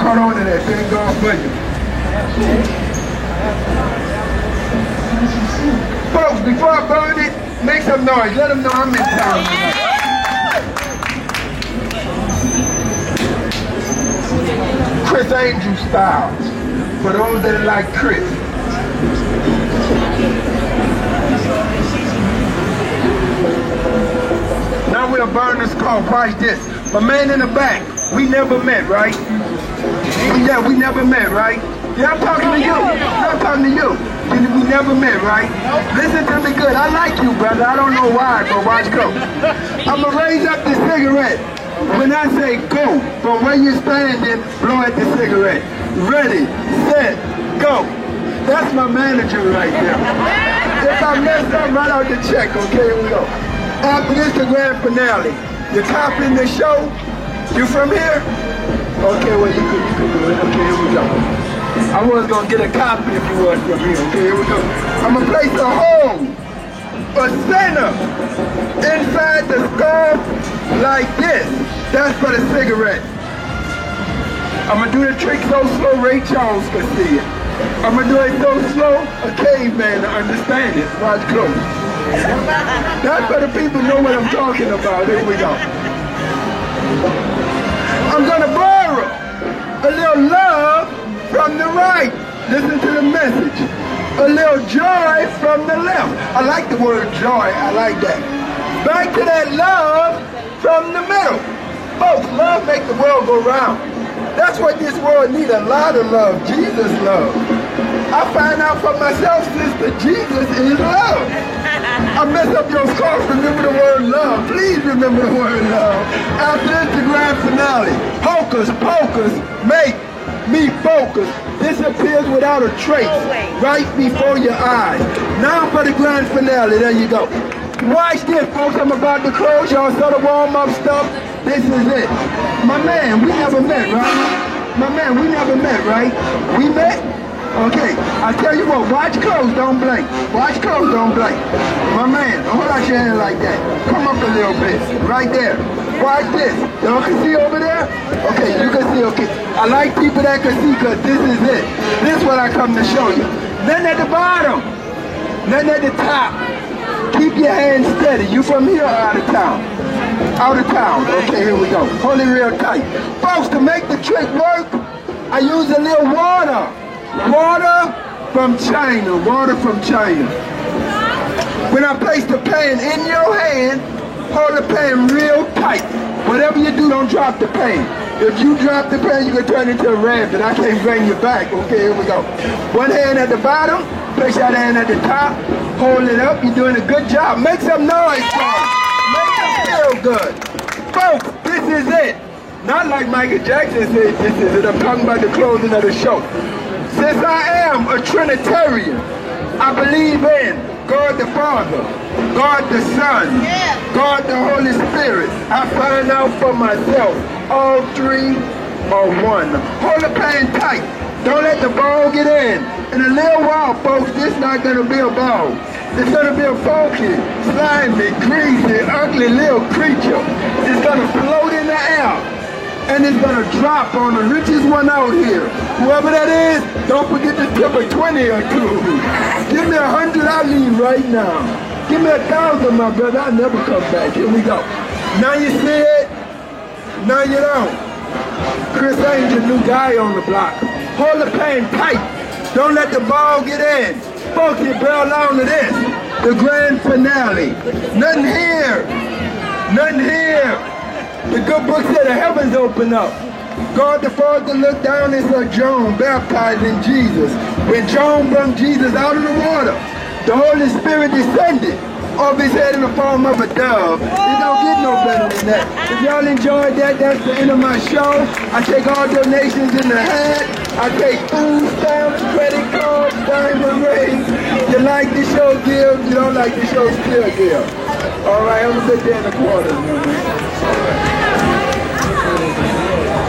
Caught on to that thing gone for you. Folks, before I burn it, make some noise. Let them know I'm in town tonight. Chris Angel style. For those that like Chris. Now we'll burn this call. Watch this. My man in the back. We never met, right? Yeah, we never met, right? Yeah, I'm talking to you. I'm talking to you. We never met, right? Listen to me good. I like you, brother. I don't know why, but watch go. I'm going to raise up the cigarette. When I say go, from where you're standing, blow at the cigarette. Ready, set, go. That's my manager right there. If I messed up, write out the check, okay? Here we go. After this, the grand finale. You're topping the show. You from here? Okay, well, you could do it. Okay, here we go. I was going to get a copy if you was from here. Okay, here we go. I'm going to place a hole, a center, inside the skull like this. That's for the cigarette. I'm going to do the trick so slow Ray Charles could see it. I'm going to do it so slow a caveman to understand it. Watch close. That's for the people know what I'm talking about. Here we go. I'm going to borrow a little love from the right. Listen to the message. A little joy from the left. I like the word joy. I like that. Back to that love from the middle. Folks, love makes the world go round. That's what this world needs, a lot of love. Jesus love. I find out for myself, sister, Jesus is love. I mess up your scars, remember the word love. Please remember the word love. After this, the grand finale. Hocus pocus, make me focus. Disappears without a trace, right before your eyes. Now for the grand finale, there you go. Watch this, folks, I'm about to close. Y'all saw the warm-up stuff. This is it. My man, we never met, right? My man, we never met, right? We met? Okay, I tell you what, watch close, don't blink. Watch close, don't blink. My man, hold out your hand like that. Come up a little bit, right there. Watch this. Y'all can see over there? Okay, you can see, okay. I like people that can see because this is it. This is what I come to show you. Nothing at the bottom. Nothing at the top. Keep your hands steady. You from here or out of town? Out of town. Okay, here we go. Hold it real tight. Folks, to make the trick work, I use a little water. Water from China. Water from China. When I place the pan in your hand, hold the pan real tight. Whatever you do, don't drop the pan. If you drop the pan, you can turn into a rabbit. I can't bring you back. Okay, here we go. One hand at the bottom, place your hand at the top, hold it up. You're doing a good job. Make some noise, folks. Make them feel good. Folks, this is it. Not like Michael Jackson said, this is it. I'm talking about the closing of the show. Since I am a Trinitarian, I believe in God the Father, God the Son, God the Holy Spirit. I find out for myself, all three are one. Hold the pan tight. Don't let the ball get in. In a little while, folks, this is not going to be a ball. It's going to be a funky, slimy, greasy, ugly little creature. It's going to float in the air. And it's going to drop on the richest one out here. Whoever that is, don't forget to tip a 20 or two. Give me 100, I'll leave right now. Give me 1,000, my brother, I'll never come back. Here we go. Now you see it, now you don't. Chris Angel, new guy on the block. Hold the pan tight. Don't let the ball get in. Folks, you bear along to this. The grand finale. Nothing here. Nothing here. The good book said the heavens open up. God the Father looked down and saw John baptizing Jesus. When John brought Jesus out of the water, the Holy Spirit descended off his head in the form of a dove. It don't get no better than that. If y'all enjoyed that, that's the end of my show. I take all donations in the hat. I take food stamps, credit cards, diamond rings. You like the show, give. You don't like the show, still give. All right, I'm going to sit there in the corner.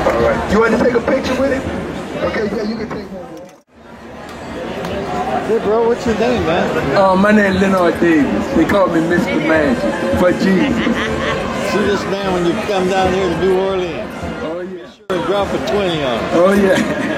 All right. You want to take a picture with him? Okay, yeah, you can take one with him. Hey, bro, what's your name, man? My name is Leonard Davis. They call me Mr. Magic for Jesus. See this man when you come down here to New Orleans. Oh, yeah. Sure, drop a 20 on him. Oh, yeah.